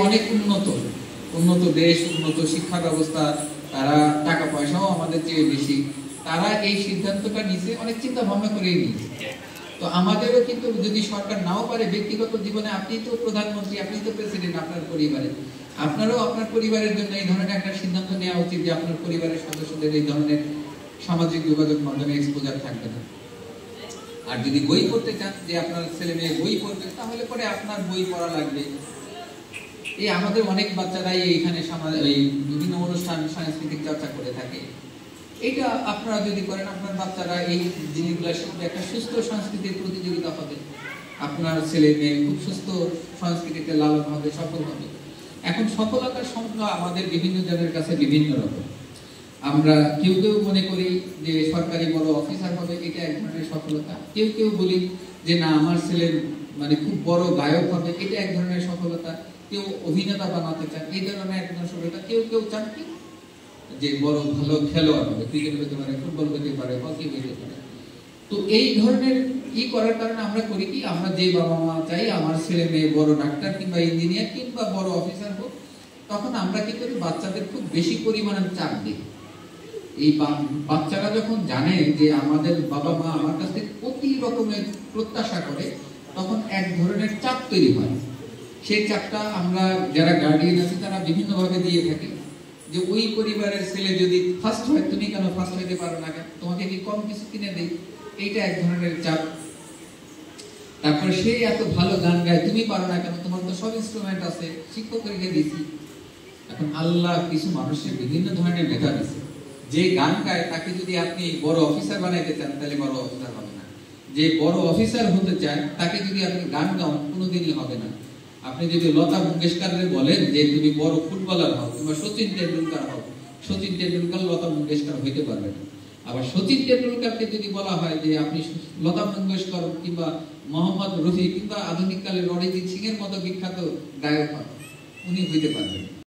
অনেক উন্নত উন্নত দেশ, উন্নত শিক্ষা ব্যবস্থা, তারা টাকা পয়সাও আমাদের চেয়ে বেশি। তারা এই সিদ্ধান্তটা নিছে অনেক চিন্তা ভাবনা করেই নিয়েছে। তো আমাদেরও কিন্তু যদি সরকার নাও পারে, ব্যক্তিগত জীবনে আপনি তো প্রধানমন্ত্রী, আপনি তো প্রেসিডেন্ট, আপনার পরিবারে আপনারও আপনার পরিবারের জন্য এই ধরনের একটা সিদ্ধান্ত নেওয়া উচিত যে আপনার পরিবারের সদস্যদের এই ধরনের সামাজিক যোগাযোগ মাধ্যমে এক্সপোজার থাকবে না। আর যদি বই পড়তে চান, যে আপনার ছেলে মেয়ে বই পড়বে, তাহলে পরে আপনার বই পড়া লাগবে। এই আমাদের অনেক বাচ্চারাই এইখানে বিভিন্ন অনুষ্ঠান সাংস্কৃতিক চর্চা করে থাকে। এটা আপনারা যদি করেন, আপনার বাচ্চারা এই জিনিসগুলো শিখবে, একটা সুস্থ সংস্কৃতির প্রতিযোগিতা হবে, আপনার ছেলে মেয়ে খুব সুস্থ সংস্কৃতিতে লালন হবে, সফল হবে। এখন সফলতার সংজ্ঞা আমাদের বিভিন্ন জনের কাছে বিভিন্ন রকম। আমরা কেউ কেউ মনে করি যে সরকারি বড় অফিসার হবে, এটা এক ধরনের সফলতা। কেউ কেউ বলি যে না, আমার ছেলে খুব বড় গায়ক হবে, এটা এক ধরনের সফলতা। কেউ অভিনেতা বানাতে চান, এই ধরনের এক ধরনের সফলতা। কেউ কেউ চান কি যে বড় ভালো খেলোয়াড় হবে, ক্রিকেট হতে পারে, ফুটবল হতে পারে, হকি হতে পারে। তো এই ধরনের কি করার কারণে আমরা করি কি, আমরা যে বাবা মা চাই আমার ছেলে মেয়ে বড় ডাক্তার কিংবা ইঞ্জিনিয়ার কিংবা বড় অফিসার হোক, তখন আমরা কি করি, বাচ্চাদের খুব বেশি পরিমাণে চাপ দিই। এই বাচ্চারা যখন জানে যে আমাদের বাবা মা আমার কাছ থেকে প্রতি রকমের প্রত্যাশা করে, তখন এক ধরনের চাপ তৈরি হয়। সেই চাপটা আমরা যারা গার্ডিয়ান আছি তারা বিভিন্ন ভাবে দিয়ে থাকি, যে ওই পরিবারের ছেলে যদি ফার্স্ট হয়, তুমি কেন ফার্স্ট হইতে পারো না, কেন তোমাকে কি কম কিছু কিনে দেই, এইটা এক ধরনের চাপ। তারপরে সে এত ভালো গান গায়, তুমি পারো না কেন, তোমার তো সব ইনস্ট্রুমেন্ট আছে, শিক্ষক রেখে দিছি। এখন আল্লাহ কিছু মানুষের বিভিন্ন ধরনের মেধা দিছে, যে গান গায় তাকে যদি আপনি বড় অফিসার বানাইতে চান, তাহলে বড় অফিসার হবে না। যে বড় অফিসার হতে চায় তাকে যদি আপনি গান গাও, কোনোদিনই হবে না। আপনি যদি লতা মঙ্গেশকরের বলেন যে তুমি বড় ফুটবলার হও কিংবা সচিন টেন্ডুলকার হও, সচিন টেন্ডুলকার লতা মঙ্গেশকর হইতে পারবে না। আবার সচিন টেন্ডুলকারকে যদি বলা হয় যে আপনি লতা মঙ্গেশকর কিংবা মোহাম্মদ রফি কিংবা আধুনিক কালের অরিজিৎ সিং এর মতো বিখ্যাত গায়ক হন, উনি হইতে পারবেন।